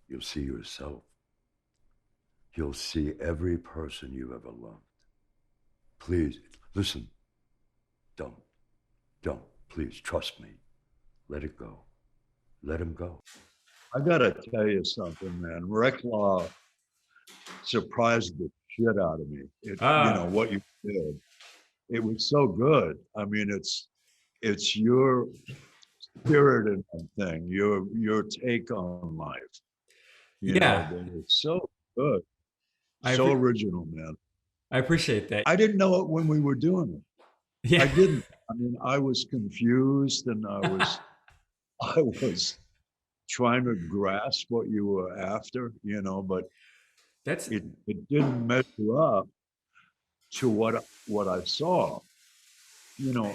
You'll see yourself. You'll see every person you ever loved. Please, listen. Don't. Don't. Please, trust me. Let it go. Let him go. I gotta tell you something, man. Reklaw surprised the shit out of me. Ah, What you did. It was so good. I mean, it's your spirit in that thing, your take on life. yeah. That is so good, I so appre- original, man. I appreciate that. I didn't know it when we were doing it. Yeah. I didn't. I mean, I was confused and I was trying to grasp what you were after, but That's it didn't measure up to what I saw. You know,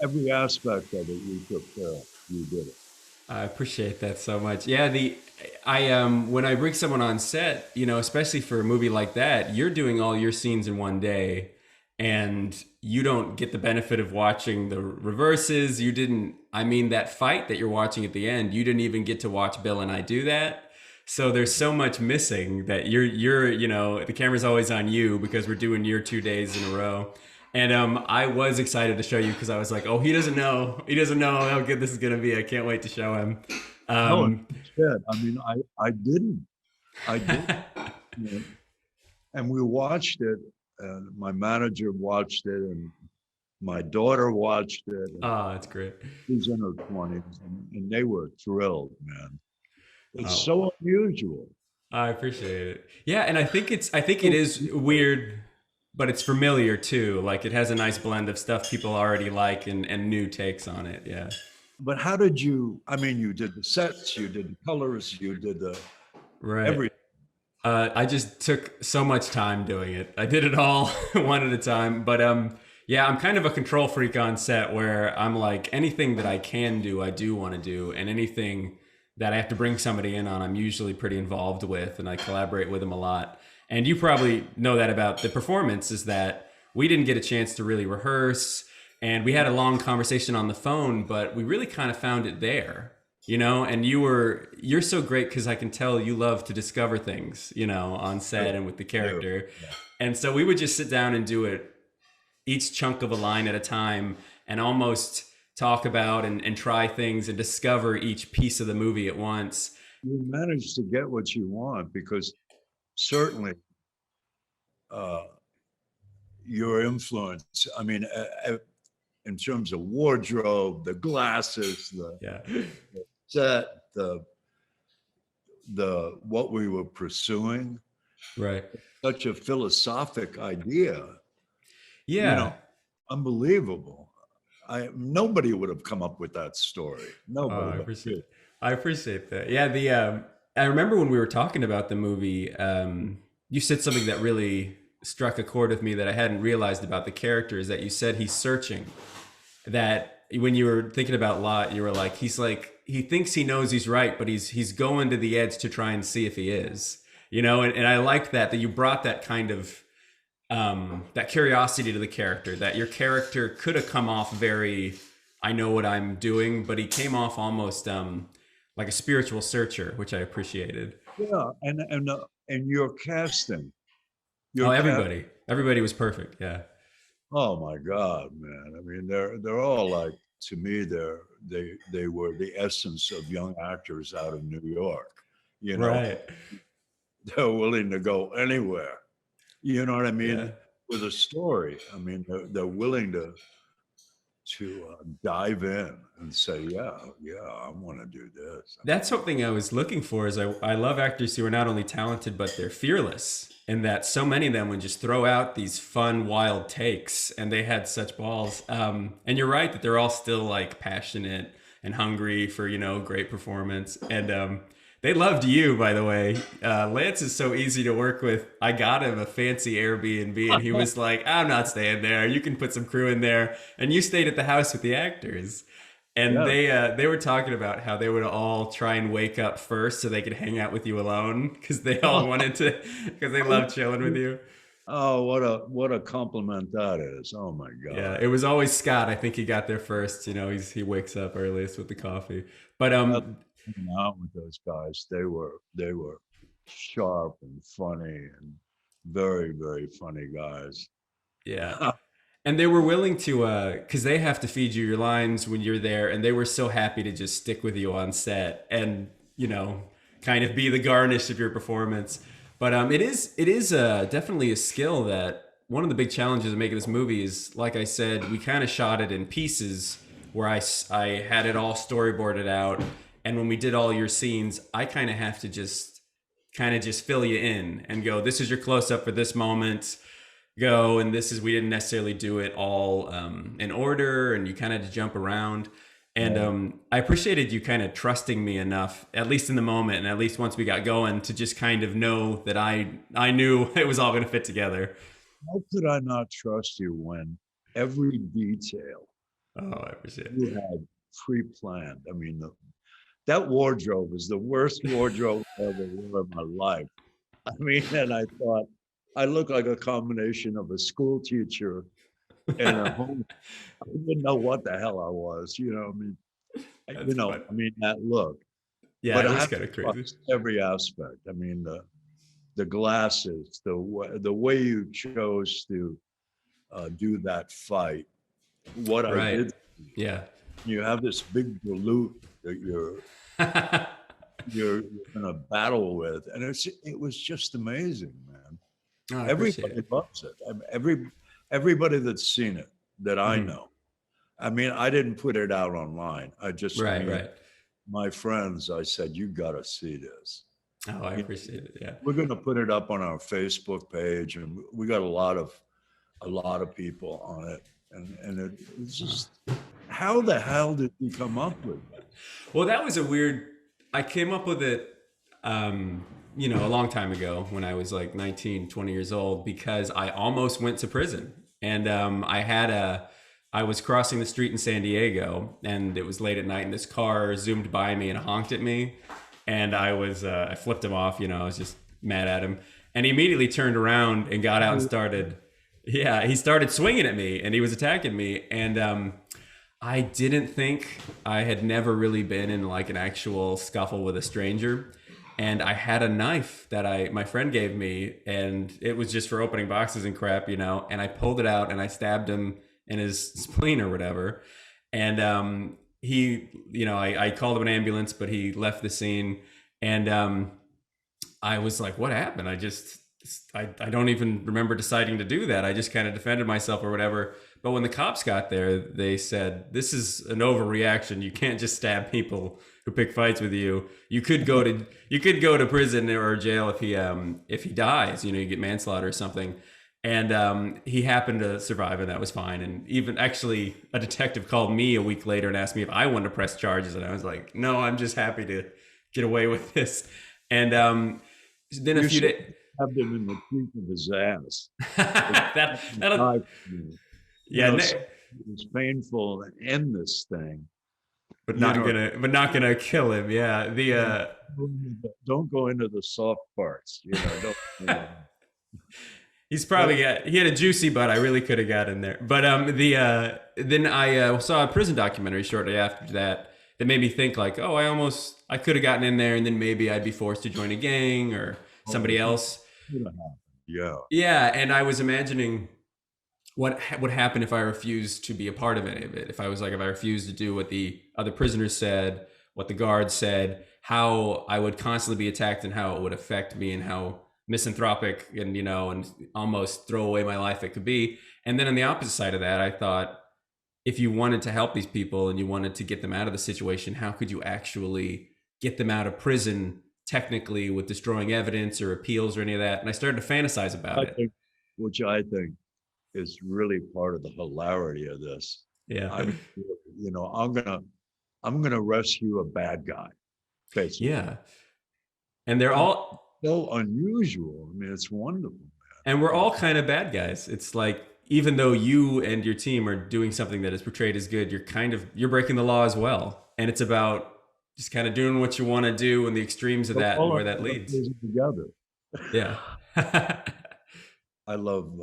every aspect of it you took care of. You did it. I appreciate that so much. Yeah, the I when I bring someone on set, especially for a movie like that, you're doing all your scenes in one day and you don't get the benefit of watching the reverses. You didn't I mean that fight that you're watching at the end, you didn't even get to watch Bill and I do that. So there's so much missing that you're the camera's always on you because we're doing your 2 days in a row. And I was excited to show you because I was like, oh, he doesn't know. He doesn't know how good this is going to be. I can't wait to show him. No, Um, shit. I mean, I didn't. I did. You know, and we watched it, and my manager watched it, and my daughter watched it, and oh, that's great. she's in her 20s, and they were thrilled, man. It's Oh, so unusual. I appreciate it. Yeah, and I think it is weird, but it's familiar too. Like it has a nice blend of stuff people already like and new takes on it. Yeah. But how did you? I mean, you did the sets, you did the colors, you did the Right. every. I just took so much time doing it. I did it all one at a time. But yeah, I'm kind of a control freak on set where I'm like anything that I can do, I do want to do, and anything that I have to bring somebody in on, I'm usually pretty involved with, and I collaborate with them a lot. And you probably know that about the performance is that we didn't get a chance to really rehearse, and we had a long conversation on the phone, but we really kind of found it there, and you're so great because I can tell you love to discover things, on set and with the Yeah. character. And so we would just sit down and do it each chunk of a line at a time and almost talk about and try things and discover each piece of the movie at once. You managed to get what you want because certainly uh, your influence. I mean, in terms of wardrobe, the glasses, Yeah. the set, the what we were pursuing. Right. Such a philosophic idea, you know, Yeah. unbelievable. Nobody would have come up with that story. Oh, Nobody I but appreciate you. it. I appreciate that. Yeah, the I remember when we were talking about the movie, you said something that really struck a chord with me that I hadn't realized about the character is that you said he's searching. That when you were thinking about Lot, you were like, he thinks he knows he's right, but he's going to the edge to try and see if he is. And I like that you brought that kind of that curiosity to the character, that your character could have come off very, I know what I'm doing, but he came off almost like a spiritual searcher, which I appreciated. Yeah, and your casting, Oh, your cast. everybody was perfect. Yeah. Oh my God, man! I mean, they're all like to me. They were the essence of young actors out of New York. You know, Right. they're willing to go anywhere. You know what I Yeah. mean? With a story. I mean, they're willing to dive in and say, yeah, yeah, I want to do this. That's something I was looking for is I love actors who are not only talented, but they're fearless. And that so many of them would just throw out these fun, wild takes and they had such balls. And you're right that they're all still like passionate and hungry for, great performance. And they loved you, by the way. Lance is so easy to work with. I got him a fancy Airbnb and he was like, I'm not staying there. You can put some crew in there. And you stayed at the house with the actors. And Yeah. they were talking about how they would all try and wake up first so they could hang out with you alone because they all wanted to because they love chilling with you. Oh, what a compliment that is. Oh my Yeah, God. it was always Scott. I think he got there first. He wakes up earliest with the coffee. But That, hanging out with those guys. They were sharp and funny and very, very funny guys. Yeah. And they were willing to, because they have to feed you your lines when you're there, and they were so happy to just stick with you on set and, you know, kind of be the garnish of your performance. But it is definitely a skill that one of the big challenges of making this movie is, like I said, we kind of shot it in pieces where I had it all storyboarded out. And when we did all your scenes, I kind of have to just fill you in and go, this is your close up for this moment, go, and this is, we didn't necessarily do it all in order, and you kind of had to jump around. And I appreciated you kind of trusting me enough, at least in the moment, and at least once we got going, to just kind of know that I knew it was all going to fit together. How could I not trust you when every detail Oh, I appreciate it. you had pre-planned? I mean, that wardrobe is the worst wardrobe I ever wore in my life. I mean, and I thought I looked like a combination of a school teacher and a home. I didn't know what the hell I was. I mean, That's fun. I mean that look. Yeah, But it I was have kind to of crazy. trust every aspect. I mean, the glasses, the way you chose to do that fight, what I Right. did. Yeah. You have this big balut that you're gonna battle with, and it was just amazing, man. Oh, I appreciate Everybody it. loves it. I mean, everybody that's seen it that I Mhm. know. I mean, I didn't put it out online. Right, right. My friends, I said, you got to see this. Oh, I You know, appreciate it. Yeah. we're going to put it up on our Facebook page, and we got a lot of people on it. And it's just, how the hell did you come up with that? Well, that was a weird. I came up with it, a long time ago when I was like 19, 20 years old, because I almost went to prison. And I was crossing the street in San Diego, and it was late at night, and this car zoomed by me and honked at me. And I flipped him off, I was just mad at him. And he immediately turned around and got out and he started swinging at me, and he was attacking me. And I didn't think, I had never really been in like an actual scuffle with a stranger. And I had a knife that my friend gave me, and it was just for opening boxes and crap, and I pulled it out and I stabbed him in his spleen or whatever. And I called him an ambulance, but he left the scene. And I was like, what happened? I don't even remember deciding to do that. I just kind of defended myself or whatever. But when the cops got there, they said, this is an overreaction. You can't just stab people who pick fights with you. You could go to prison or jail if he dies, you get manslaughter or something. And he happened to survive, and that was fine. And even actually a detective called me a week later and asked me if I wanted to press charges. And I was like, no, I'm just happy to get away with this. And then a few days, have them in the teeth of his ass. that'll, yeah, It's painful to end this thing, but not gonna kill him. Yeah, don't go into the soft parts. Don't. He's probably he had a juicy butt. I really could have got in there. But then I saw a prison documentary shortly after that made me think like, oh, I could have gotten in there, and then maybe I'd be forced to join a gang or somebody else. Yeah. Yeah, and I was imagining what would happen if I refused to be a part of any of it. If I refused to do what the other prisoners said, what the guards said, how I would constantly be attacked, and how it would affect me, and how misanthropic and and almost throw away my life it could be. And then on the opposite side of that, I thought, if you wanted to help these people and you wanted to get them out of the situation, how could you actually get them out of prison technically, with destroying evidence or appeals or any of that? And I started to fantasize about it. Which I think is really part of the hilarity of this. Yeah. I'm gonna rescue a bad guy, basically. Yeah. And they're all so unusual. I mean, it's wonderful. Man. And we're all kind of bad guys. It's like, even though you and your team are doing something that is portrayed as good, you're breaking the law as well. And it's about just kind of doing what you want to do, and the extremes of that and where that leads. Together. Yeah. I love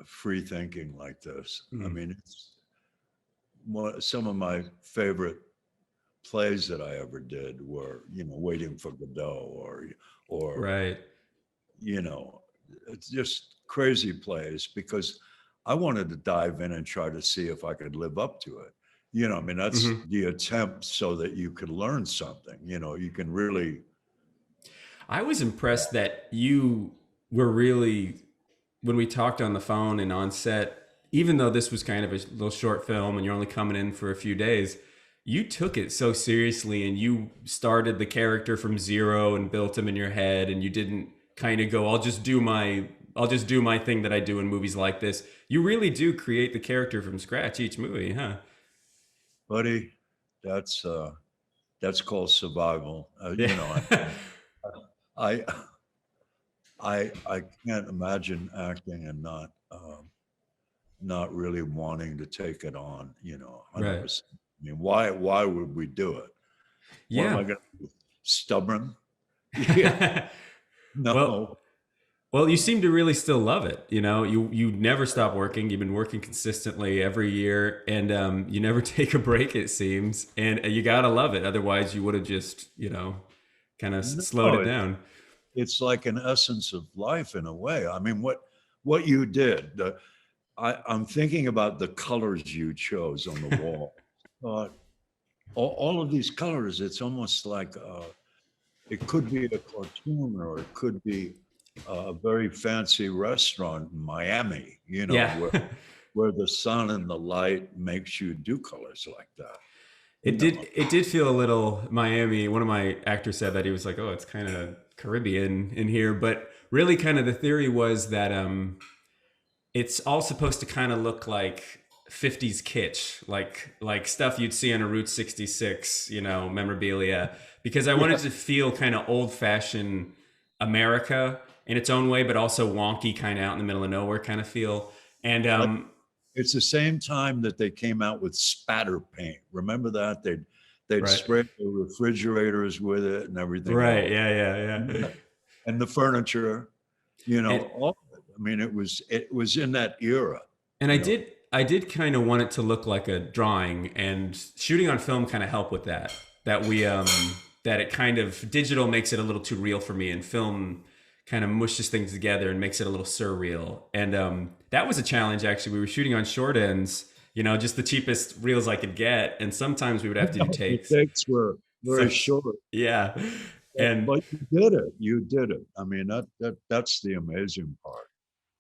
free thinking like this. I mean, it's some of my favorite plays that I ever did were, Waiting for Godot or, Right. it's just crazy plays because I wanted to dive in and try to see if I could live up to it. I mean, that's Mhm. the attempt so that you could learn something, you can really. I was impressed that you were really, when we talked on the phone and on set, even though this was kind of a little short film and you're only coming in for a few days, you took it so seriously and you started the character from zero and built him in your head, and you didn't kind of go, I'll just do my thing that I do in movies like this. You really do create the character from scratch each movie, huh? Buddy, that's called survival. I I can't imagine acting and not really wanting to take it on, Right. 100%. I mean, why would we do it? What am I Yeah. going to be, stubborn? Yeah, Well, no. Well, you seem to really still love it. You never stop working. You've been working consistently every year, and you never take a break. It seems, and you gotta love it. Otherwise, you would have just kind of slowed No, it down. it's like an essence of life in a way. I mean, what you did, I'm thinking about the colors you chose on the wall. Uh, all of these colors, it's almost like it could be a cartoon or it could be a very fancy restaurant in Miami, Yeah, where the sun and the light makes you do colors like that. You it know, did. It did feel a little Miami. One of my actors said that he was like, "Oh, it's kind of Caribbean in here," but really, kind of the theory was that it's all supposed to kind of look like 50s kitsch, like stuff you'd see on a Route 66, memorabilia, because I wanted yeah, to feel kind of old-fashioned America in its own way, but also wonky, kind of out in the middle of nowhere kind of feel. And but it's the same time that they came out with spatter paint. Remember that they'd right, spray the refrigerators with it and everything right, else, yeah, yeah, and the furniture. and All of it. I mean, it was in that era. and You know, I did kind of want it to look like a drawing, and shooting on film kind of helped with that. That we that it kind of digital makes it a little too real for me, and film kind of mushes things together and makes it a little surreal. And that was a challenge actually. We were shooting on short ends, just the cheapest reels I could get, and sometimes we would have to do the takes. takes were So very short. yeah, and But you did it. You did it. I mean, that's the amazing part.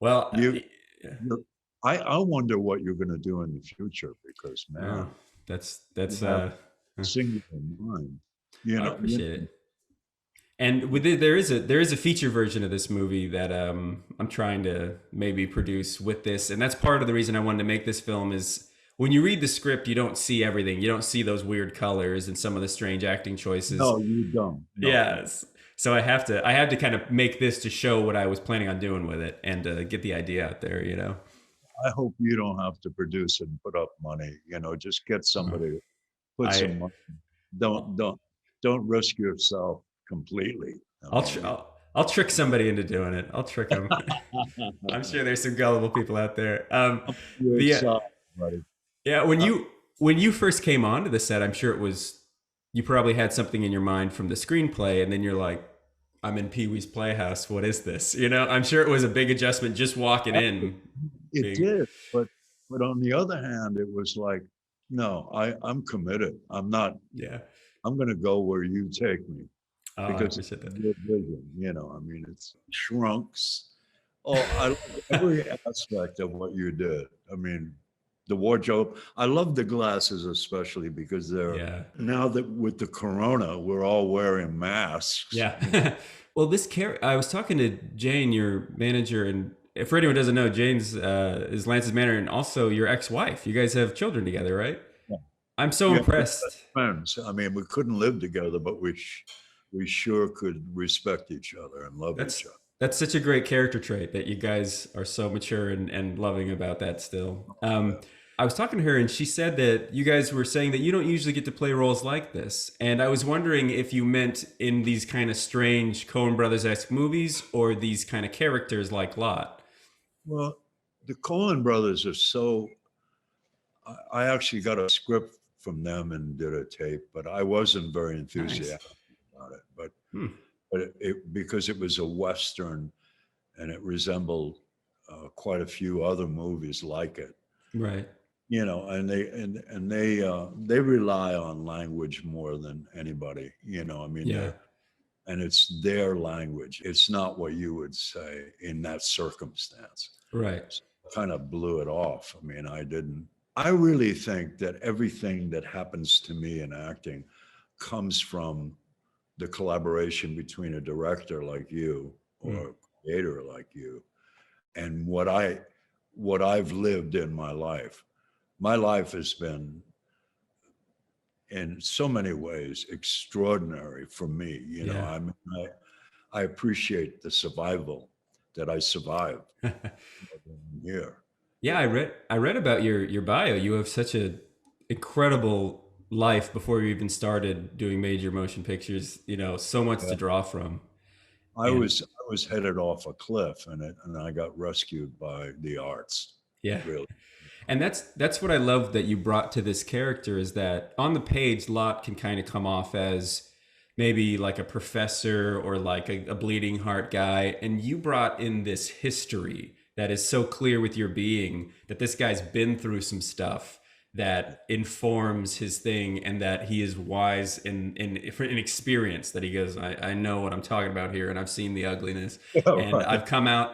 well, You, you I wonder what you're going to do in the future because, oh, man, you that's have a singular mind. You I know, appreciate it. And with it, there is a feature version of this movie that I'm trying to maybe produce with this, and that's part of the reason I wanted to make this film. Is when you read the script, you don't see everything. You don't see those weird colors and some of the strange acting choices. no, you don't. No, Yes. So I had to kind of make this to show what I was planning on doing with it and get the idea out there. I hope you don't have to produce and put up money. Just get Uh, somebody to put I some money. Don't risk yourself completely. I mean, I'll trick somebody into doing it. I'll trick them. I'm sure there's some gullible people out there. you're The excited, buddy. Yeah, Uh, when you first came onto the set, I'm sure it was you probably had something in your mind from the screenplay, and then you're like, "I'm in Pee Wee's Playhouse. What is this?" I'm sure it was a big adjustment just walking in. It Being did, but on the other hand, it was like, no, I'm committed. I'm not. yeah. I'm going to go where you take me Oh, I because appreciate that. your vision. I mean, it's shrunks. Oh, I love every aspect of what you did. I mean, the wardrobe. I love the glasses especially because they're Yeah. now that with the corona, we're all wearing masks. Yeah. Well, I was talking to Jane, your manager, and for anyone who doesn't know, Jane's is Lance's manager and also your ex-wife. You guys have children together, right? Yeah, I'm so yeah, we're impressed. best friends. I mean, we couldn't live together, but we sure could respect each other and love each That's other. that's such a great character trait that you guys are so mature and loving about that still. I was talking to her and she said that you guys were saying that you don't usually get to play roles like this. And I was wondering if you meant in these kind of strange Coen Brothers-esque movies or these kind of characters like Lot. Well, the Coen brothers are so. I actually got a script from them and did a tape, but I wasn't very enthusiastic about it. But because it was a Western and it resembled quite a few other movies like it. Right. You know, and they rely on language more than anybody. You know, I mean, Yeah. and it's their language. It's not what you would say in that circumstance. Right. So I kind of blew it off. I mean, I didn't. I really think that everything that happens to me in acting comes from the collaboration between a director like you or a creator like you and what I've lived in my life. My life has been in so many ways extraordinary for me. You know, I mean, I appreciate the survival that I survived here. Yeah, I read about your bio. You have such a incredible life before you even started doing major motion pictures. You know, so much to draw from. I was headed off a cliff, and I got rescued by the arts. Yeah. Really. And that's what I love that you brought to this character is that on the page, Lot can kind of come off as maybe like a professor or like a bleeding heart guy. And you brought in this history that is so clear with your being that this guy's been through some stuff that informs his thing and that he is wise in experience, that he goes, I know what I'm talking about here and I've seen the ugliness and I've come out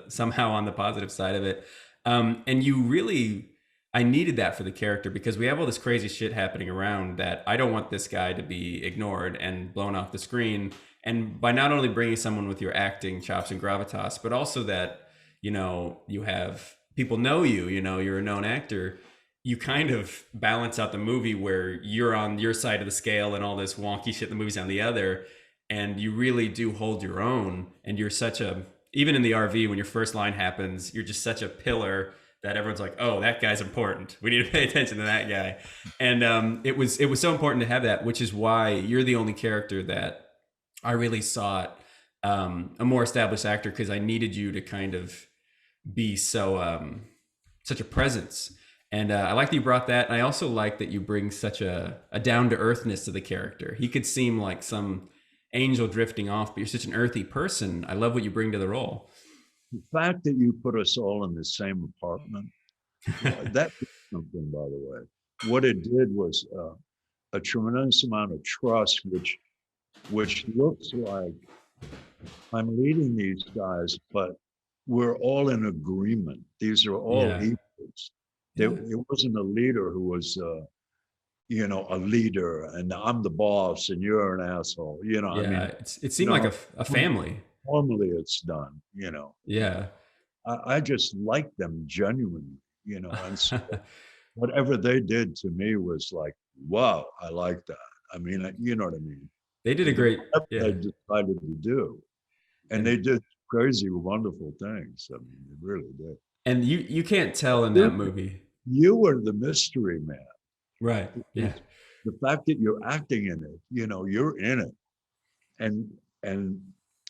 somehow on the positive side of it. And you really, I needed that for the character because we have all this crazy shit happening around that I don't want this guy to be ignored and blown off the screen. And by not only bringing someone with your acting chops and gravitas, but also that, you know, you have people know you, you know, you're a known actor, you kind of balance out the movie where you're on your side of the scale and all this wonky shit, the movie's on the other. And you really do hold your own. And you're such a, even in the RV, when your first line happens, you're just such a pillar that everyone's like, oh, that guy's important. We need to pay attention to that guy. And it was so important to have that, which is why you're the only character that I really sought a more established actor, because I needed you to kind of be so such a presence. And I like that you brought that. And I also like that you bring such a down-to-earthness to the character. He could seem like some angel drifting off, but you're such an earthy person. I love what you bring to the role. The fact that you put us all in the same apartment, that did something, by the way. What it did was a tremendous amount of trust, which looks like I'm leading these guys, but we're all in agreement. These are all equals. It wasn't a leader who was, you know, a leader and I'm the boss and you're an asshole. You know, I mean, it seemed like a family. Normally it's done, you know. Yeah. I just liked them genuinely, you know, and so whatever they did to me was like, wow, I like that. I mean, you know what I mean? They did a great, they decided to do. And they did crazy, wonderful things. I mean, they really did. And you can't tell in that movie. You were the mystery man. Right. Yeah. The fact that you're acting in it, you know, you're in it.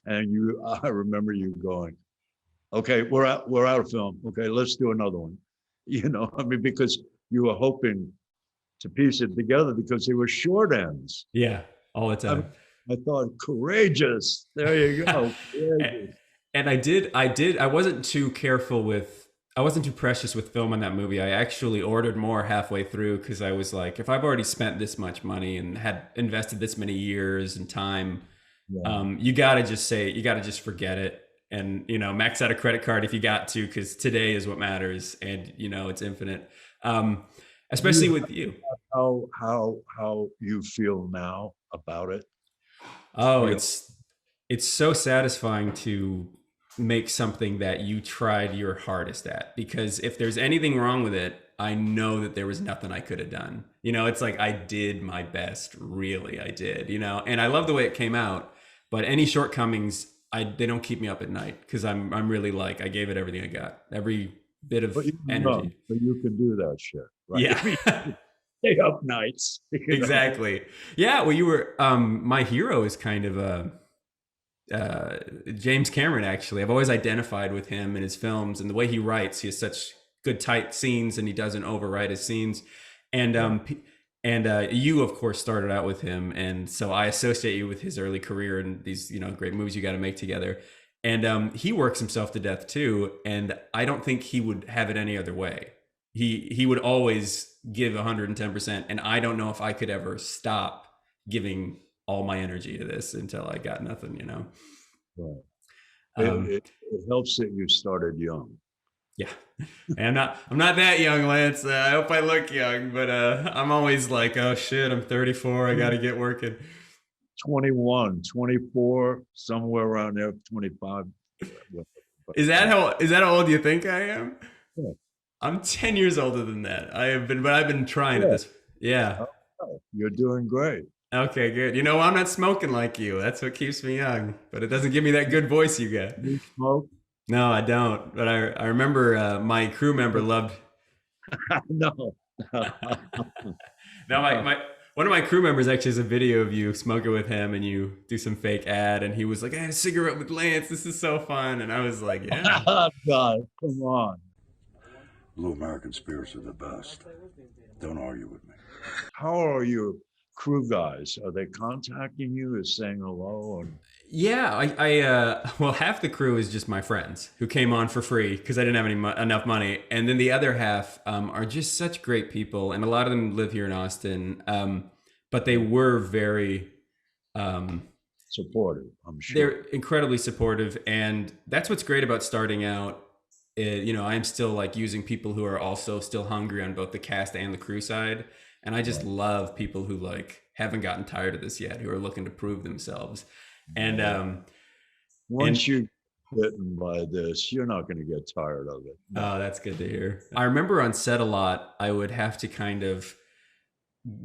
And you, I remember you going, okay, we're out of film. Okay, let's do another one. You know, I mean, because you were hoping to piece it together because they were short ends. Yeah, all the time. I thought, courageous. There you go. And I wasn't too I wasn't too precious with film in that movie. I actually ordered more halfway through because I was like, if I've already spent this much money and had invested this many years and time, you gotta just forget it. And, you know, max out a credit card if you got to, because today is what matters. And, you know, it's infinite. Especially with you. How you feel now about it? Oh, it's so satisfying to make something that you tried your hardest at, because if there's anything wrong with it, I know that there was nothing I could have done. You know, it's like I did my best, really, I did, you know, and I love the way it came out, but any shortcomings, they don't keep me up at night, because I'm really like, I gave it everything I got, every bit of energy. But you can do that shit, right? Yeah. Stay up nights. Exactly. Yeah. Well, you were, my hero is kind of James Cameron, actually. I've always identified with him in his films and the way he writes. He has such good tight scenes and he doesn't overwrite his scenes. And you of course started out with him, and so I associate you with his early career and these great movies you got to make together. And he works himself to death too, and I don't think he would have it any other way. He would always give 110%, and I don't know if I could ever stop giving all my energy to this until I got nothing. Right. Um, It helps that you started young. yeah, and I'm not that young, Lance. I hope I look young, but I'm always like, oh shit, I'm 34. I got to get working. 21, 24, somewhere around there, 25. Is that how old you think I am? Yeah. I'm 10 years older than that. I've been trying at this. Yeah. Oh, you're doing great. Okay, good. I'm not smoking like you. That's what keeps me young, but it doesn't give me that good voice you got. You smoke? No, I don't. But I remember my crew member loved. No. No, one of my crew members actually has a video of you smoking with him, and you do some fake ad, and he was like, "I had a cigarette with Lance. This is so fun." And I was like, "Yeah." God, come on. Blue American spirits are the best. Don't argue with me. How are your crew guys? Are they contacting you? Is saying hello? And Yeah, well, half the crew is just my friends who came on for free because I didn't have enough money, and then the other half are just such great people, and a lot of them live here in Austin, but they were very supportive, I'm sure. they're incredibly supportive, and that's what's great about starting out. I'm still like using people who are also still hungry on both the cast and the crew side, and I just love people who like haven't gotten tired of this yet, who are looking to prove themselves. And once you're bitten by this, you're not going to get tired of it. No. Oh, that's good to hear. I remember on set a lot, I would have to kind of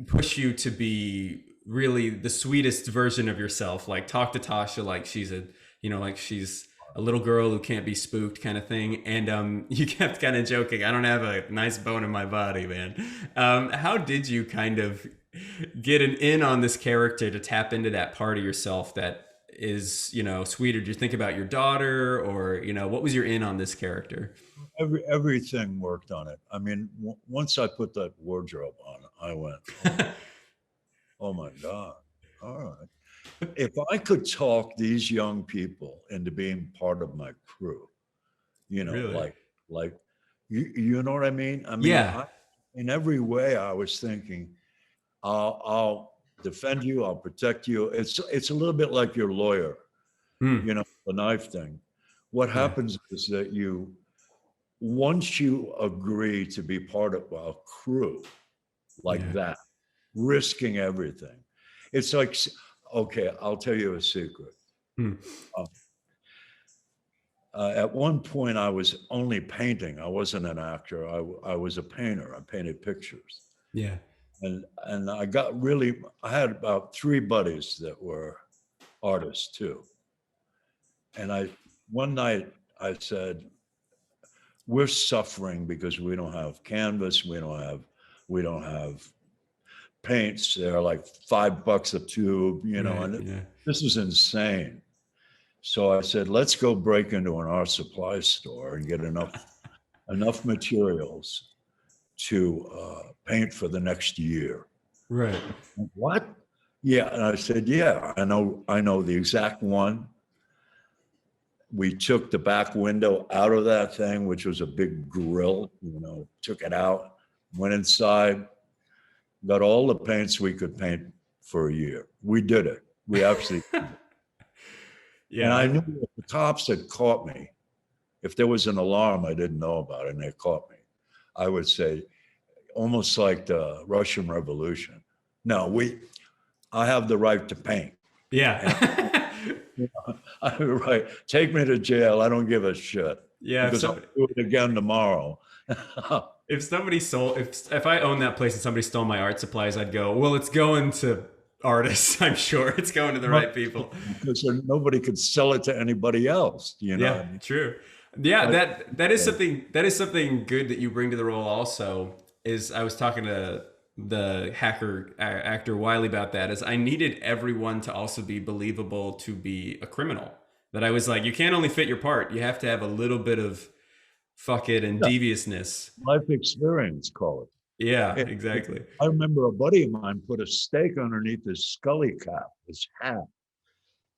push you to be really the sweetest version of yourself. Like talk to Tasha like she's she's a little girl who can't be spooked kind of thing. And you kept kind of joking, I don't have a nice bone in my body, man. How did you kind of get an in on this character to tap into that part of yourself that is sweeter? Did you think about your daughter, or what was your in on this character? Everything worked on it. I mean, once I put that wardrobe on, I went, oh my God, all right. If I could talk these young people into being part of my crew, Really? like you know what I mean? I mean, Yeah. In every way I was thinking, I'll defend you. I'll protect you. It's a little bit like your lawyer, the knife thing. What happens is that once you agree to be part of a crew like that, risking everything, it's like, okay, I'll tell you a secret. At one point, I was only painting. I wasn't an actor. I was a painter. I painted pictures. Yeah. And I had about 3 buddies that were artists too. And one night I said, we're suffering because we don't have canvas. We don't have paints. They're like $5 a tube, this is insane. So I said, let's go break into an art supply store and get enough materials to paint for the next year. Right. What? Yeah. And I said, yeah, I know the exact one. We took the back window out of that thing, which was a big grill, took it out, went inside, got all the paints we could paint for a year. We did it. We actually did it. Yeah. And I knew if the cops had caught me, if there was an alarm I didn't know about and they caught me, I would say, almost like the Russian Revolution, no, I have the right to paint. Yeah. Right. Take me to jail. I don't give a shit. Yeah. Because I'll do it again tomorrow. If I owned that place and somebody stole my art supplies, I'd go, well, it's going to artists. I'm sure it's going to the right people. Because nobody could sell it to anybody else. Yeah, true. Yeah, that is something good that you bring to the role also. Is I was talking to the hacker actor Wiley about that, is I needed everyone to also be believable to be a criminal. That I was like, you can't only fit your part, you have to have a little bit of fuck it and deviousness. Life experience, call it. Yeah, exactly. I remember a buddy of mine put a steak underneath his scully cap, his hat.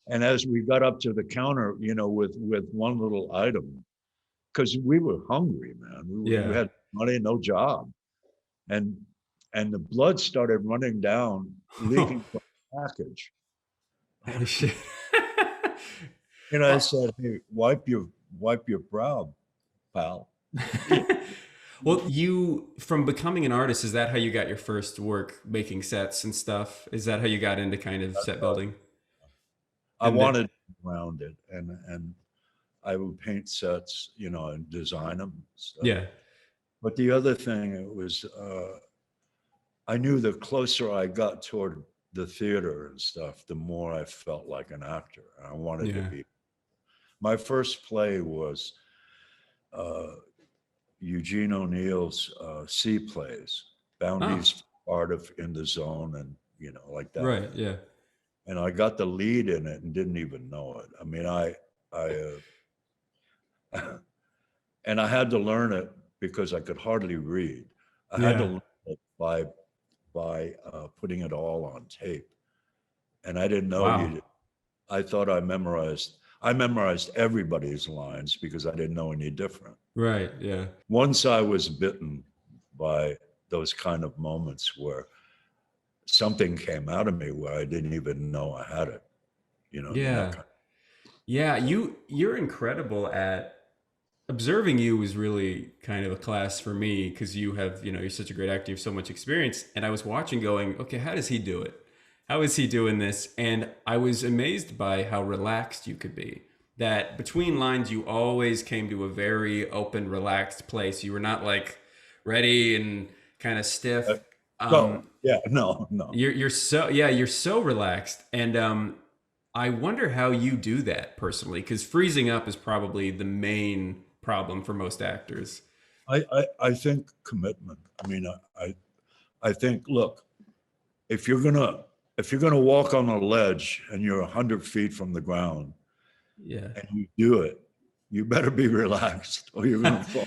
And as we got up to the counter, with one little item, because we were hungry, man. We Yeah. had money, no job. And the blood started running down, leaking from the package. Holy shit. I said, "Hey, wipe your brow, pal." Well, you, from becoming an artist, is that how you got your first work making sets and stuff? Is that how you got into kind of set building? I And wanted to be around it, and I would paint sets, and design them. Stuff. yeah. But the other thing, it was, I knew the closer I got toward the theater and stuff, the more I felt like an actor. I wanted to Yeah. be. My first play was Eugene O'Neill's Sea Plays, Bounty's Art of In the Zone, and like that. Right. Yeah. And I got the lead in it and didn't even know it. I mean, and I had to learn it because I could hardly read. I had to Yeah. learn it by putting it all on tape, and I didn't know Wow. I thought I memorized everybody's lines because I didn't know any different. Right. Yeah. Once I was bitten by those kind of moments where something came out of me where I didn't even know I had it. Yeah. Yeah. You're incredible at observing you was really kind of a class for me because you have, you're such a great actor, you have so much experience. And I was watching going, okay, how does he do it? How is he doing this? And I was amazed by how relaxed you could be. That between lines, you always came to a very open, relaxed place. You were not like ready and kind of stiff. No. You're so relaxed. And I wonder how you do that personally, because freezing up is probably the main problem for most actors. I think commitment. I mean, I think, look, if you're gonna walk on a ledge and you're 100 feet from the ground, Yeah, and you do it, you better be relaxed or you're gonna fall.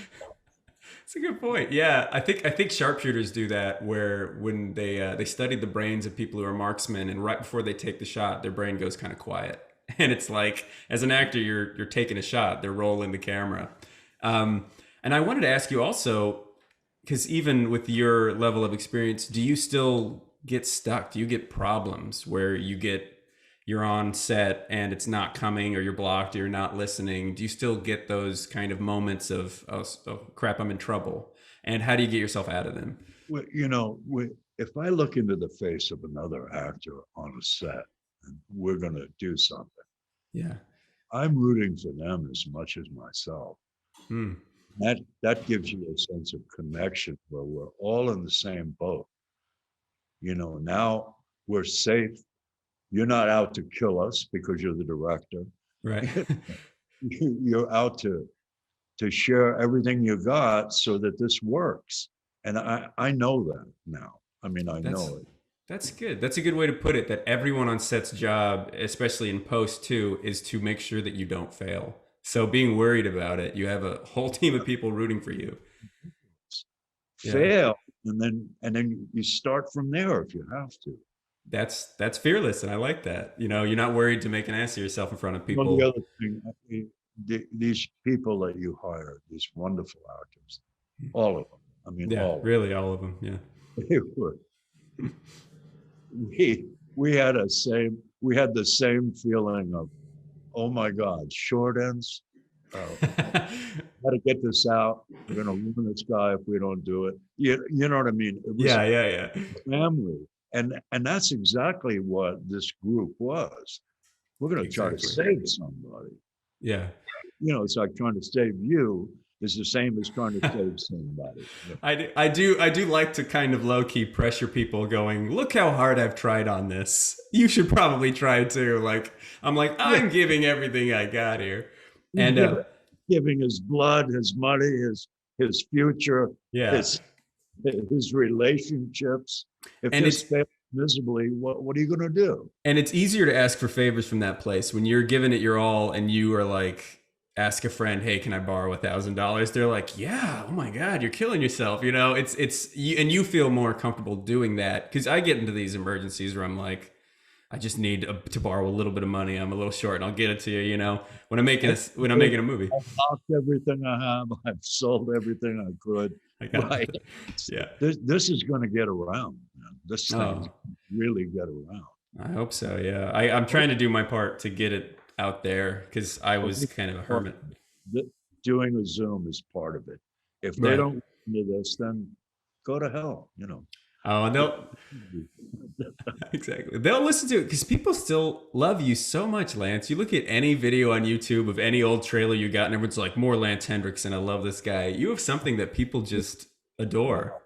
it's a good point. Yeah, I think sharpshooters do that, where when they study the brains of people who are marksmen, and right before they take the shot, their brain goes kind of quiet, and it's like as an actor, you're taking a shot, they're rolling the camera. And I wanted to ask you also, because even with your level of experience, do you still get stuck? Do you get problems where you're on set and it's not coming, or you're blocked, or you're not listening? Do you still get those kind of moments of oh crap, I'm in trouble? And how do you get yourself out of them? Well, if I look into the face of another actor on a set and we're gonna do something, Yeah. I'm rooting for them as much as myself. Hmm. That gives you a sense of connection where we're all in the same boat. Now we're safe. You're not out to kill us because you're the director. Right. You're out to share everything you got so that this works. And I know that now. I mean, I know it. That's good. That's a good way to put it, that everyone on set's job, especially in post too, is to make sure that you don't fail. So being worried about it, you have a whole team of people rooting for you. Yeah. Fail, and then you start from there if you have to. That's fearless, and I like that. You're not worried to make an ass of yourself in front of people. Well, the other thing, these people that you hire, these wonderful actors, all of them. I mean, Yeah, all really, all of them. Yeah. They were. We had the same feeling of, oh my God, short ends. Got to get this out. We're going to ruin this guy if we don't do it. You know what I mean? It was Yeah. family, and that's exactly what this group was. We're going to try to save somebody. Yeah. It's like trying to save you is the same as trying to save somebody. I do like to kind of low key pressure people, going, look how hard I've tried on this. You should probably try too. I'm giving everything I got here. And giving his blood, his money, his future, yeah, his relationships. If this fails miserably, what are you going to do? And it's easier to ask for favors from that place when you're giving it your all and you are like, ask a friend, hey, can I borrow $1,000? They're like, yeah, oh my God, you're killing yourself. You know, and you feel more comfortable doing that. Cause I get into these emergencies where I'm like, I just need to borrow a little bit of money. I'm a little short and I'll get it to you, you know, when when I'm making a movie. I've lost everything I have. I've sold everything I could. I got Right. it. Yeah. This is going to get around, man. This thing Oh, really get around. I hope so. Yeah. I'm trying to do my part to get it out there because I was kind of a hermit. Doing a Zoom is part of it. If they Right. don't do this, then go to hell, you know. Oh, and exactly. They'll listen to it because people still love you so much, Lance. You look at any video on YouTube of any old trailer you got, and everyone's like, more Lance Henriksen. I love this guy. You have something that people just adore.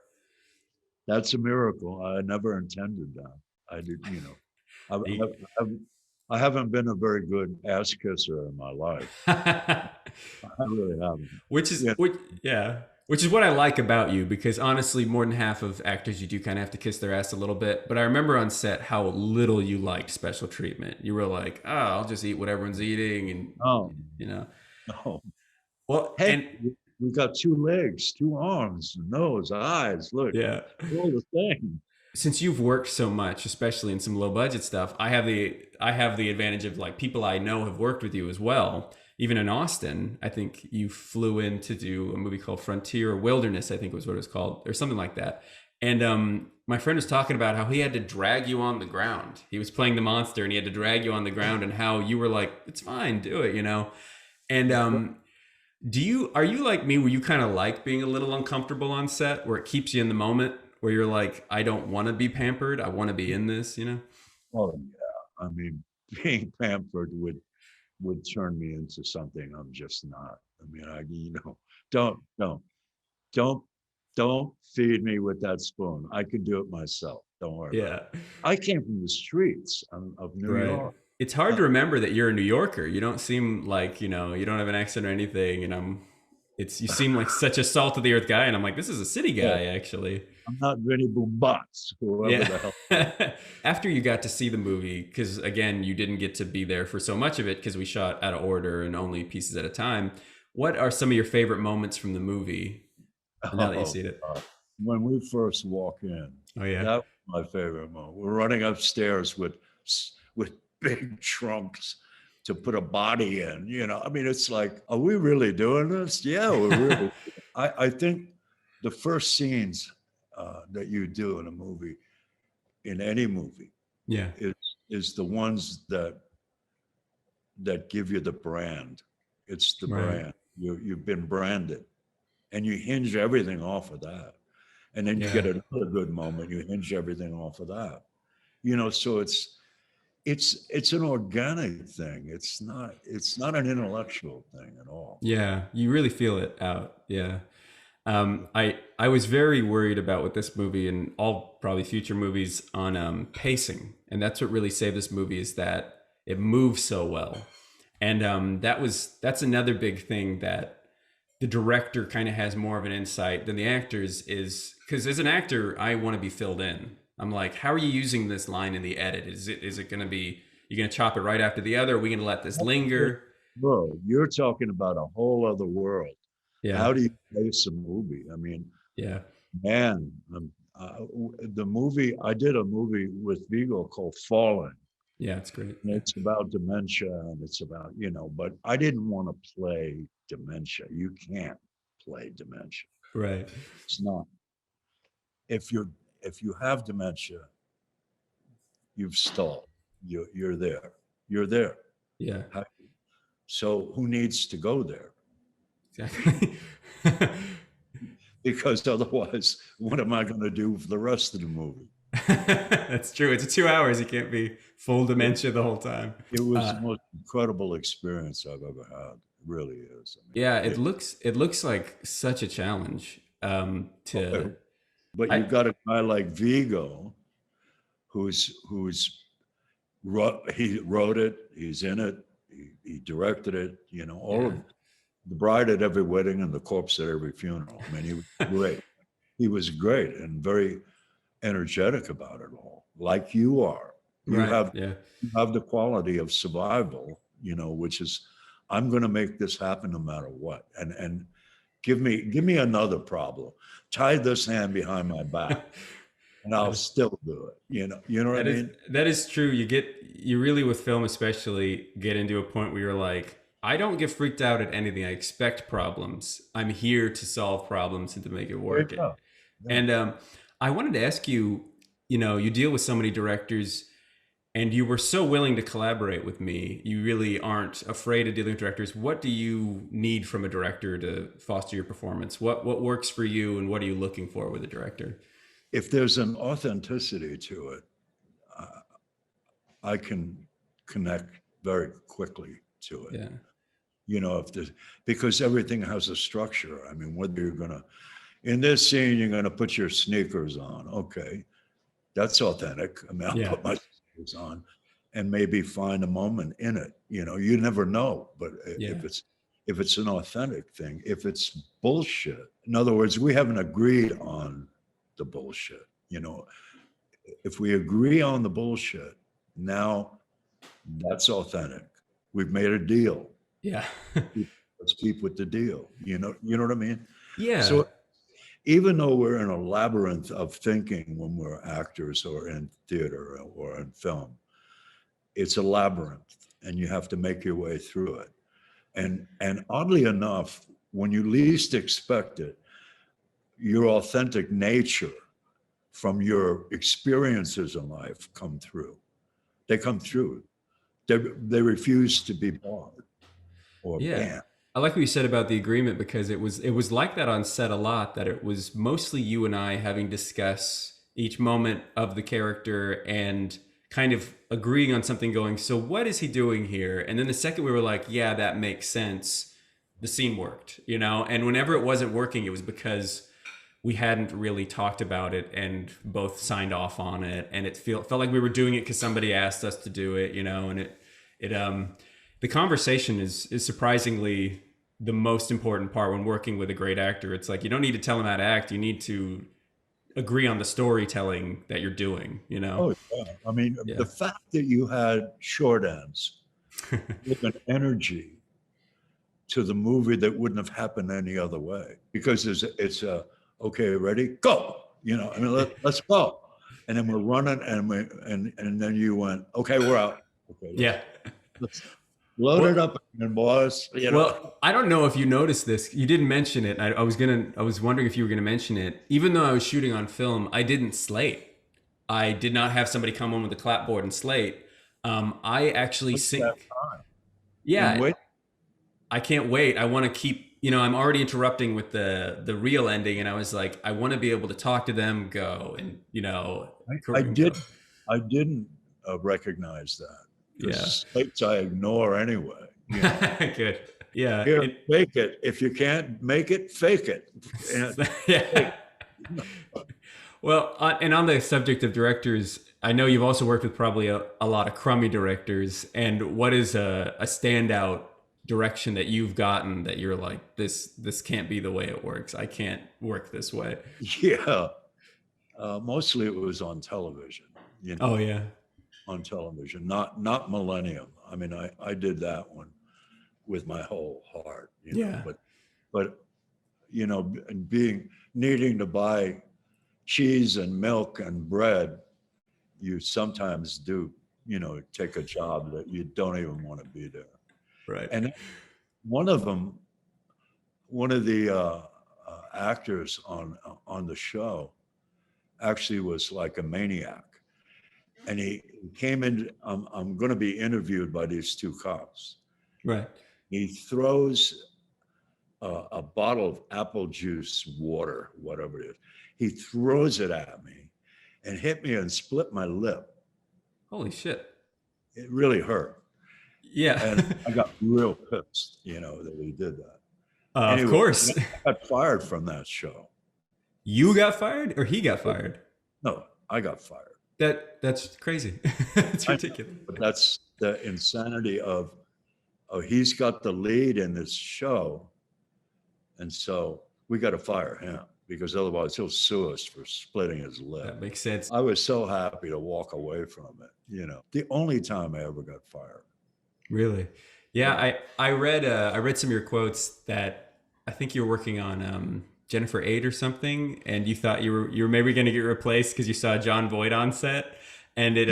That's a miracle. I never intended that. I did, you know. I haven't been a very good ass kisser in my life. I really haven't. Which is, Yeah. which is what I like about you, because honestly, more than half of actors, you do kind of have to kiss their ass a little bit. But I remember on set how little you liked special treatment. You were like, oh, I'll just eat what everyone's eating. And, Oh, you know, no. well, Hey, and we got 2 legs, 2 arms, nose, eyes. Look, yeah. all the thing. Since you've worked so much, especially in some low budget stuff, I have the advantage of like people I know have worked with you as well. Even in Austin, I think you flew in to do a movie called Frontier or Wilderness, I think was what it was called, or something like that. And my friend was talking about how he had to drag you on the ground. He was playing the monster and he had to drag you on the ground, and how you were like, it's fine, do it, you know? And are you like me, where you kind of like being a little uncomfortable on set, where it keeps you in the moment, where you're like, I don't want to be pampered, I want to be in this, you know? Oh, yeah. I mean, being pampered would turn me into something I'm just not. I mean, you know, don't don't feed me with that spoon. I can do it myself. Don't worry about Yeah. it. I came from the streets of New Right. York. It's hard to remember that you're a New Yorker. You don't seem like, you know, you don't have an accent or anything. And you seem like such a salt of the earth guy. And I'm like, this is a city guy, actually. I'm not Vinny Boombots, whoever the hell. Yeah. After you got to see the movie, because again, you didn't get to be there for so much of it because we shot out of order and only pieces at a time. What are some of your favorite moments from the movie now that you've seen it? When we first walk in, Oh, yeah. that was my favorite moment. We're running upstairs with big trunks to put a body in. You know, I mean, it's like, are we really doing this? Yeah, we're really. I think the first scenes that you do in a movie, in any movie, Yeah. is the ones that give you the brand. It's the Right. brand. You've been branded, and you hinge everything off of that. And then you Yeah. get another good moment. You hinge everything off of that. You know, so it's an organic thing. It's not an intellectual thing at all. Yeah, you really feel it out. Yeah. I was very worried about with this movie and all probably future movies on pacing, and that's what really saved this movie, is that it moves so well. And that's another big thing that the director kind of has more of an insight than the actors, is because as an actor, I want to be filled in. I'm like, how are you using this line in the edit? Is it going to be, you're going to chop it right after the other? Are we going to let this linger? Bro, you're talking about a whole other world. Yeah. How do you pace a movie? I mean, Yeah. man, I did a movie with Vigo called Fallen. Yeah, it's great. And it's about dementia, and it's about, you know, but I didn't want to play dementia. You can't play dementia. Right. It's not. If you have dementia, you've stalled. You're there. You're there. Yeah. So who needs to go there? Exactly. Because otherwise, what am I going to do for the rest of the movie? That's true. It's 2 hours. You can't be full dementia the whole time. It was the most incredible experience I've ever had. It really is. I mean, yeah, it looks like such a challenge. But you've got a guy like Vigo, he wrote it, he's in it, he directed it. You know, all of the bride at every wedding and the corpse at every funeral. I mean, he was great. He was great and very energetic about it all, like you are. You have the quality of survival, you know, which is I'm going to make this happen no matter what. And give me another problem. Tie this hand behind my back, and I'll still do it. You know what I mean? That is true. You really with film especially get into a point where you're like, I don't get freaked out at anything. I expect problems. I'm here to solve problems and to make it work. There you go. Yeah. And I wanted to ask you, you deal with so many directors and you were so willing to collaborate with me. You really aren't afraid of dealing with directors. What do you need from a director to foster your performance? What works for you and what are you looking for with a director? If there's an authenticity to it, I can connect very quickly to it. Yeah. If there's, because everything has a structure. I mean, whether you're going to, in this scene, you're going to put your sneakers on. Okay. That's authentic. I mean, I'll put my sneakers on and maybe find a moment in it. You never know, but if it's an authentic thing, if it's bullshit, in other words, we haven't agreed on the bullshit. If we agree on the bullshit, now that's authentic. We've made a deal. Yeah. Let's keep with the deal. You know what I mean? Yeah. So even though we're in a labyrinth of thinking when we're actors or in theater or in film, it's a labyrinth and you have to make your way through it. And oddly enough, when you least expect it, your authentic nature from your experiences in life come through. They come through. They refuse to be barred or banned. I like what you said about the agreement, because it was like that on set a lot, that it was mostly you and I having discuss each moment of the character and kind of agreeing on something, going, so what is he doing here? And then the second we were like, yeah, that makes sense, the scene worked, and whenever it wasn't working, it was because we hadn't really talked about it and both signed off on it, and it felt like we were doing it because somebody asked us to do it, and the conversation is surprisingly the most important part when working with a great actor. It's like, you don't need to tell them how to act, you need to agree on the storytelling that you're doing, Oh yeah. I mean, the fact that you had short ends with an energy to the movie that wouldn't have happened any other way, because it's a okay, ready, go. I mean, let's go. And then we're running, and then you went, okay, we're out. Okay, let's load it up, and boys. Well, I don't know if you noticed this. You didn't mention it. I was wondering if you were gonna mention it. Even though I was shooting on film, I didn't slate. I did not have somebody come on with a clapboard and slate. I actually sync. Yeah. Wait. I can't wait. I want to keep. I'm already interrupting with the real ending, and I was like, I want to be able to talk to them, go, and I didn't recognize that. Slates I ignore anyway. Good. Yeah. Here, fake it. If you can't make it, fake it. Yeah. Well, and on the subject of directors, I know you've also worked with probably a lot of crummy directors. And what is a standout direction that you've gotten that you're like, this can't be the way it works? I can't work this way. Yeah. Mostly it was on television. Oh yeah. On television, not Millennium. I mean, I did that one with my whole heart. But needing to buy cheese and milk and bread, you sometimes do, take a job that you don't even want to be there. Right. And one of the actors on the show actually was like a maniac. And he came in, I'm going to be interviewed by these two cops. Right. He throws a bottle of apple juice, water, whatever it is. He throws it at me and hit me and split my lip. Holy shit. It really hurt. Yeah. And I got real pissed, that he did that. Anyway, of course. I got fired from that show. You got fired or he got fired? No, I got fired. That's crazy. It's ridiculous. But that's the insanity of, he's got the lead in this show. And so we got to fire him because otherwise he'll sue us for splitting his lip. That makes sense. I was so happy to walk away from it. The only time I ever got fired. Really? Yeah, I read some of your quotes that I think you were working on Jennifer 8 or something, and you thought you were maybe going to get replaced because you saw John Voight on set, and it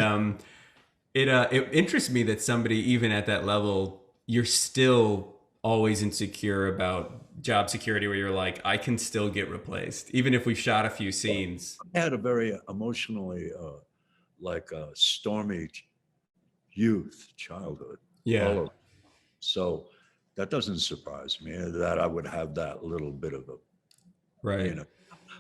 interests me that somebody even at that level, you're still always insecure about job security, where you're like, I can still get replaced even if we've shot a few scenes. I had a very emotionally stormy youth, childhood, Yeah, all of. So that doesn't surprise me that I would have that little bit of a, right.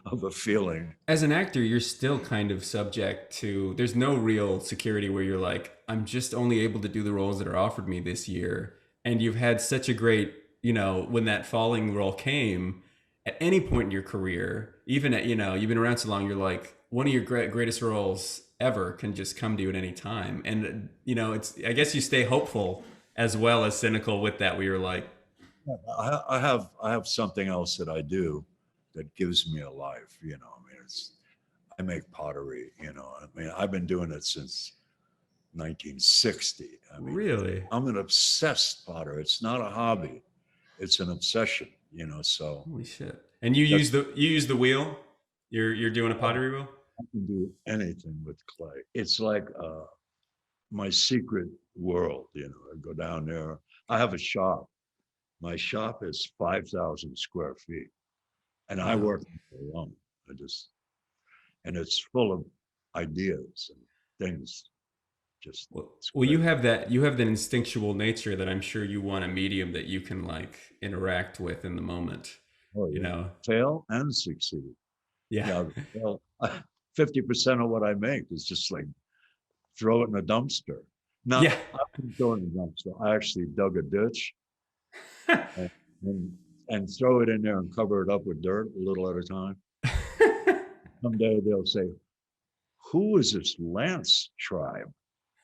of a feeling. As an actor, you're still kind of subject to, there's no real security where you're like, I'm just only able to do the roles that are offered me this year. And you've had such a great, when that falling role came, at any point in your career, even at, you've been around so long, you're like, one of your greatest roles ever can just come to you at any time. And, I guess you stay hopeful as well as cynical with that, where you're like, I have something else that I do that gives me a life. I mean, I make pottery. I mean, I've been doing it since 1960. I mean, really? I'm an obsessed potter. It's not a hobby; it's an obsession. So Holy shit. And you use the wheel? You're doing a pottery wheel? I can do anything with clay. It's like my secret world. I go down there. I have a shop. My shop is 5,000 square feet, and I Wow. work alone. And it's full of ideas and things. Just it's Well, great. you have that instinctual nature that I'm sure you want a medium that you can like interact with in the moment. Oh You yeah, know? fail and succeed. Yeah. Yeah, well, 50% of what I make is just like throw it in a dumpster. Yeah. Not I didn't throw it in a dumpster. I actually dug a ditch and, and and throw it in there and cover it up with dirt a little at a time. Someday they'll say, "Who is this Lance tribe?"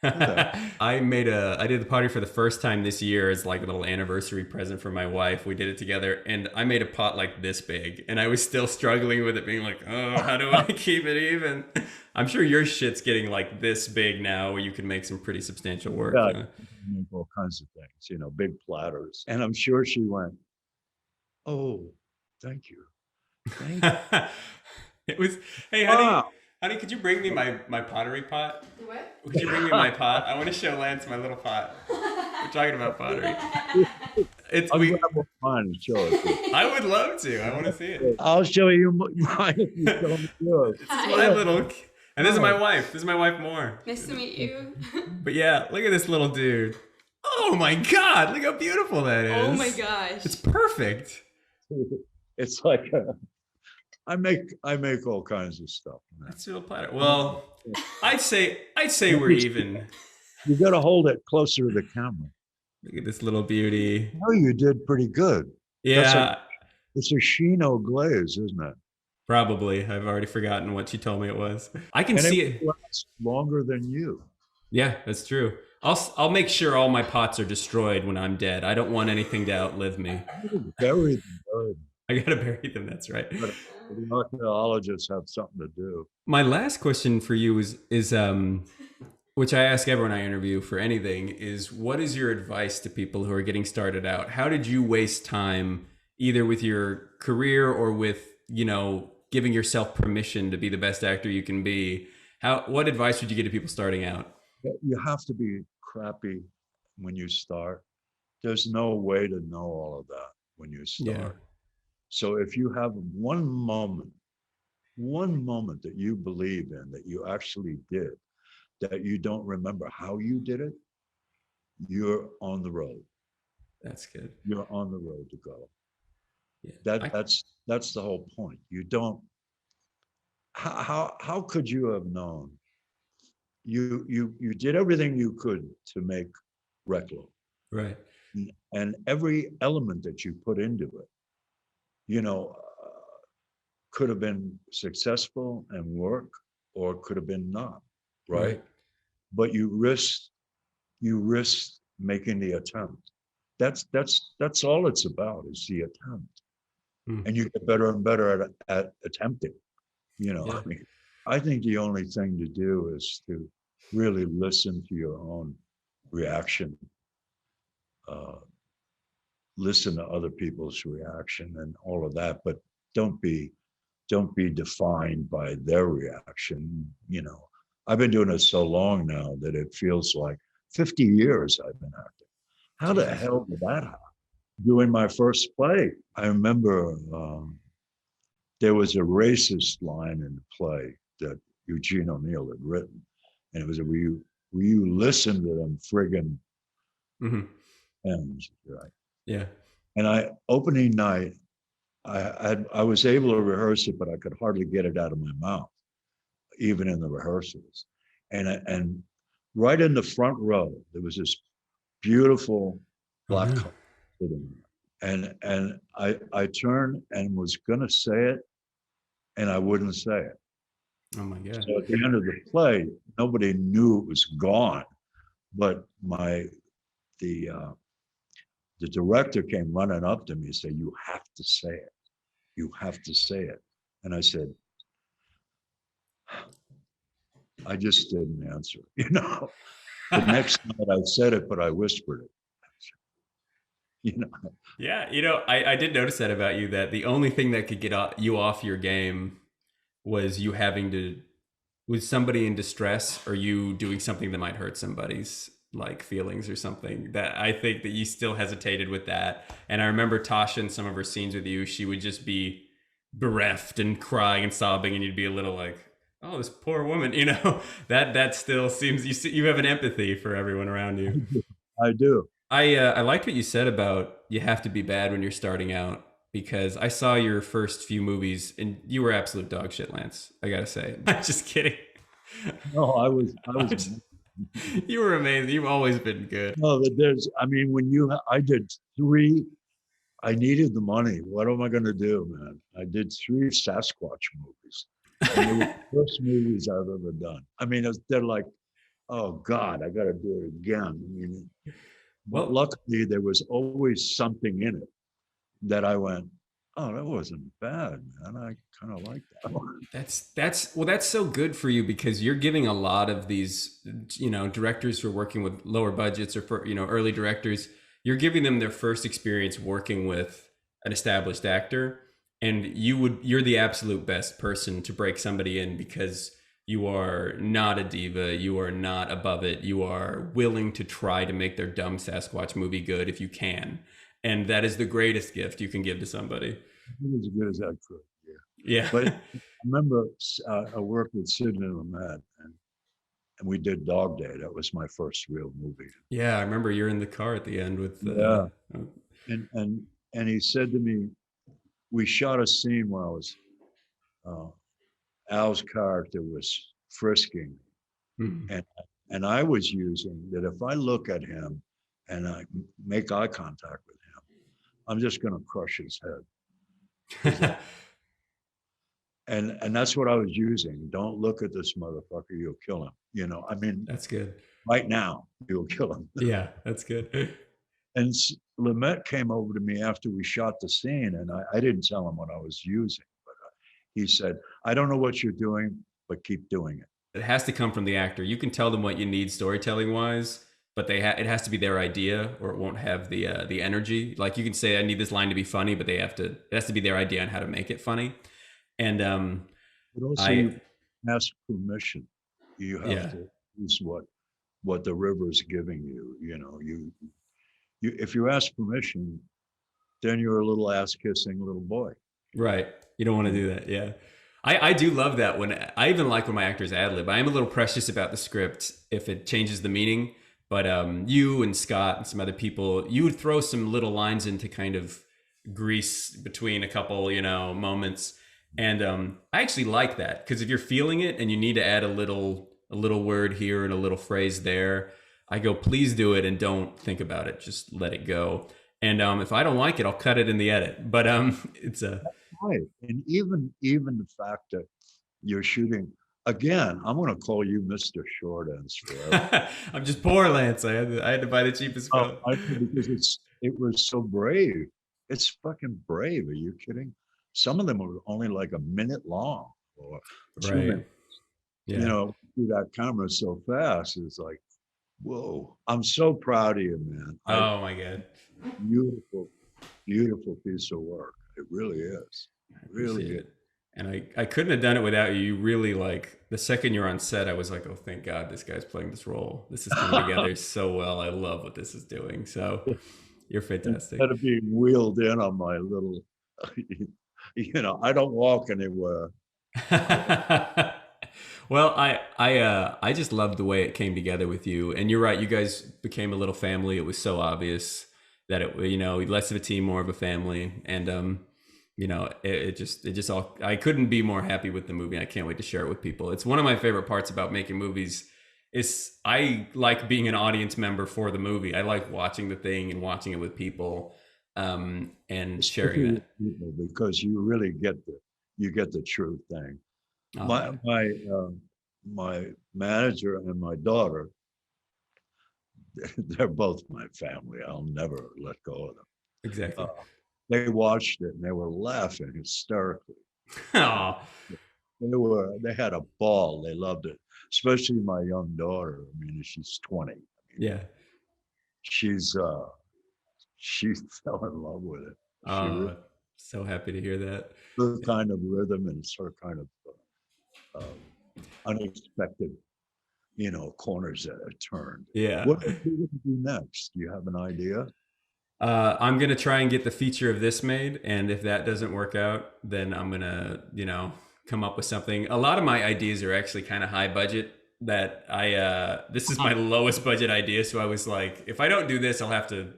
Who the I did the pottery for the first time this year as like a little anniversary present for my wife. We did it together, and I made a pot like this big, and I was still struggling with it, being like, oh, how do I keep it even? I'm sure your shit's getting like this big now, where you can make some pretty substantial work. Yeah, make all kinds of things, big platters. And I'm sure she went, "Oh, thank you. Thank you." It was, hey, honey, Wow. honey, could you bring me my pottery pot? The what? Could you bring me my pot? I want to show Lance my little pot. We're talking about pottery. It's I'll we. grab one of mine and show it to you. I would love to. I want to see it. I'll show you mine if you show me yours. This is my little, and this is my wife. This is my wife more. Nice to meet you. But yeah, look at this little dude. Oh my God! Look how beautiful that is. Oh my gosh. It's perfect. It's like I make all kinds of stuff. Man. That's a little platter. Well, I'd say we're even. You got to hold it closer to the camera. Look at this little beauty. Oh, you did pretty good. Yeah, It's a Chino glaze, isn't it? probably. I've already forgotten what she told me it was. I can And see it it. lasts longer than you. Yeah, that's true. I'll make sure all my pots are destroyed when I'm dead. I don't want anything to outlive me. Very good. I gotta bury them. That's right. But the archaeologists have something to do. My last question for you is which I ask everyone I interview for anything, is what is your advice to people who are getting started out? How did you waste time either with your career or with, giving yourself permission to be the best actor you can be? What advice would you give to people starting out? You have to be crappy when you start. There's no way to know all of that when you start. Yeah. So if you have one moment that you believe in, that you actually did, that you don't remember how you did it, you're on the road. That's good. You're on the road to go. Yeah. That's the whole point. You don't. How could you have known? You did everything you could to make Reklaw, Right. and every element that you put into it, could have been successful and work, or could have been not, right? But you risked making the attempt. That's all it's about, is the attempt. And you get better and better at attempting. Yeah. I think the only thing to do is to really listen to your own reaction. listen to other people's reaction and all of that, but don't be defined by their reaction. You know, I've been doing it so long now that it feels like 50 years I've been acting. How the Jesus. hell did that happen? Doing my first play, I remember there was a racist line in the play that Eugene O'Neill had written, and it was, will you listen to them friggin' Hmm. M's, right? Yeah. And opening night, I was able to rehearse it, but I could hardly get it out of my mouth, even in the rehearsals. And right in the front row, there was this beautiful Oh, black no. couple sitting there. And I turned and was gonna say it, and I wouldn't say it. Oh my God. So at the end of the play, nobody knew it was gone, but the director came running up to me and said, "You have to say it. You have to say it." And I said, I just didn't answer. You know, the next night I said it, but I whispered it. You know, Yeah, I did notice that about you, that the only thing that could get you off your game was you having to, was somebody in distress or you doing something that might hurt somebody's like feelings or something. That I think that you still hesitated with that. And I remember Tasha in some of her scenes with you, she would just be bereft and crying and sobbing, and you'd be a little like, oh, this poor woman, that still seems, you have an empathy for everyone around you. I do. I liked what you said about you have to be bad when you're starting out, because I saw your first few movies and you were absolute dog shit, Lance. I gotta say, I'm just kidding. No, I was. You were amazing. You've always been good. No, I mean, I did three. I needed the money. What am I going to do, man? I did three Sasquatch movies, and they were the first movies I've ever done. I mean, they're like, oh God, I got to do it again. I mean, but Well, luckily there was always something in it that I went, oh, that wasn't bad, man. I kind of like that one. that's so good for you, because you're giving a lot of these, directors who are working with lower budgets, or for, early directors, you're giving them their first experience working with an established actor, and you're the absolute best person to break somebody in, because you are not a diva, you are not above it, you are willing to try to make their dumb Sasquatch movie good if you can, and that is the greatest gift you can give to somebody. As good as I could. Yeah. Yeah. But I remember I worked with Sidney Lumet, and we did Dog Day. That was my first real movie. Yeah, I remember you're in the car at the end with Yeah. And he said to me, we shot a scene where I was Al's character was frisking, hmm. and I was using that if I look at him and I make eye contact with him, I'm just going to crush his head. And that's what I was using. Don't look at this motherfucker, you'll kill him. You know, I mean, That's good. right now, you'll kill him. Yeah, that's good. And Lumet came over to me after we shot the scene, and I didn't tell him what I was using, but he said, I don't know what you're doing, but keep doing it. It has to come from the actor. You can tell them what you need storytelling wise, but it has to be their idea, or it won't have the energy. Like, you can say, I need this line to be funny, but it has to be their idea on how to make it funny. And But also, you ask permission. You have to use what the river is giving you. You know, you if you ask permission, then you're a little ass kissing little boy. Right. You don't want to do that. Yeah. I do love that I even like when my actors ad lib. I am a little precious about the script if it changes the meaning. But you and Scott and some other people, you would throw some little lines in to kind of grease between a couple, moments. And I actually like that, because if you're feeling it and you need to add a little word here and a little phrase there, I go, please do it and don't think about it. Just let it go. And if I don't like it, I'll cut it in the edit. But it's a right. And even the fact that you're shooting again, I'm going to call you Mr. Short Ends forever. I'm just poor, Lance. I had to buy the cheapest film. Because it was so brave. It's fucking brave. Are you kidding? Some of them were only like a minute long or 2 minutes. Yeah. You know, through that camera so fast. It's like, Whoa. I'm so proud of you, man. Oh my God. Beautiful, beautiful piece of work. It really is. Really Appreciate is. it. And I couldn't have done it without you. You really like the second you're on set, I was like, oh, thank God this guy's playing this role. This is coming together so well. I love what this is doing. So you're fantastic. Instead of being wheeled in on my little, I don't walk anywhere. Well, I just loved the way it came together with you. And you're right. You guys became a little family. It was so obvious that less of a team, more of a family. And, it just all, I couldn't be more happy with the movie. I can't wait to share it with people. It's one of my favorite parts about making movies is I like being an audience member for the movie. I like watching the thing and watching it with people, and sharing that. Because you really get the true thing. Oh, My manager and my daughter, they're both my family. I'll never let go of them. exactly. They watched it and they were laughing hysterically. Oh, They had a ball. They loved it, especially my young daughter. I mean, she's 20. I mean, yeah. she fell in love with it. Oh, so happy to hear that. Her kind of rhythm and her kind of unexpected, corners that are turned. Yeah. What are you going to do next? Do you have an idea? I'm going to try and get the feature of this made. And if that doesn't work out, then I'm going to, come up with something. A lot of my ideas are actually kind of high budget that this is my lowest budget idea. So I was like, if I don't do this, I'll have to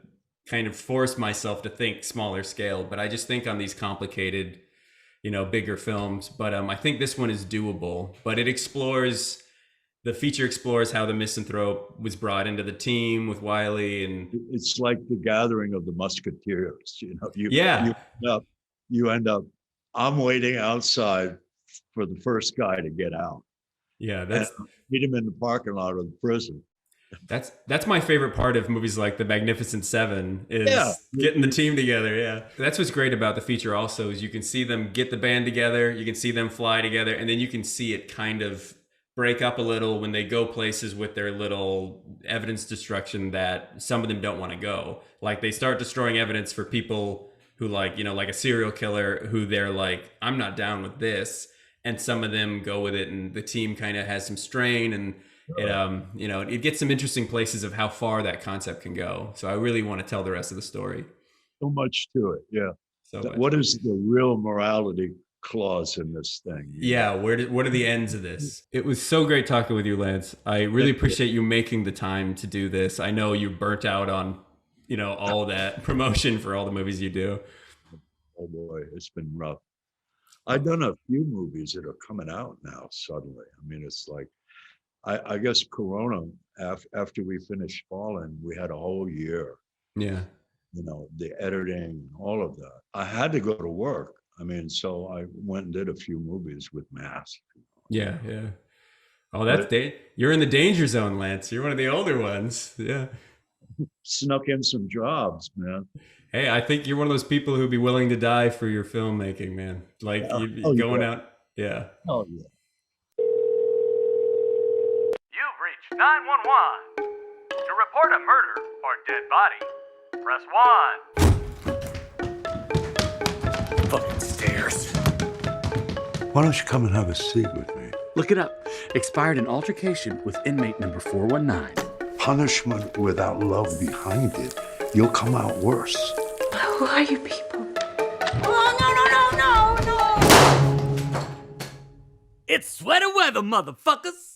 kind of force myself to think smaller scale. But I just think on these complicated, bigger films. But I think this one is doable, but the feature explores how the misanthrope was brought into the team with Wiley, and It's like the gathering of the Musketeers. You end up. I'm waiting outside for the first guy to get out. yeah, And meet him in the parking lot of the prison. that's my favorite part of movies like The Magnificent Seven is getting the team together. Yeah, that's what's great about the feature. Also, is you can see them get the band together, you can see them fly together, and then you can see it kind of break up a little when they go places with their little evidence destruction that some of them don't want to go. Like they start destroying evidence for people who like a serial killer who they're like, I'm not down with this. And some of them go with it, and the team kind of has some strain, and it gets some interesting places of how far that concept can go. So I really want to tell the rest of the story. So much to it. Yeah. So What is the real morality clause in this thing? Yeah, what are the ends of this? It was so great talking with you, Lance. I really appreciate you making the time to do this. I know you burnt out on, all of that promotion for all the movies you do. Oh boy, it's been rough. I've done a few movies that are coming out now suddenly. I mean, it's like, I guess Corona, after we finished Fallen, we had a whole year, Yeah. the editing and all of that. I had to go to work. I mean, so I went and did a few movies with masks. Yeah, yeah. Oh, you're in the danger zone, Lance. You're one of the older ones. Yeah. Snuck in some jobs, man. Hey, I think you're one of those people who'd be willing to die for your filmmaking, man. Like going out. Yeah. Oh, yeah. You've reached 911. To report a murder or dead body, press 1. Fucking stairs. Why don't you come and have a seat with me? Look it up. Expired in altercation with inmate number 419. Punishment without love behind it, you'll come out worse. Who are you people? Oh, no. It's sweater weather, motherfuckers.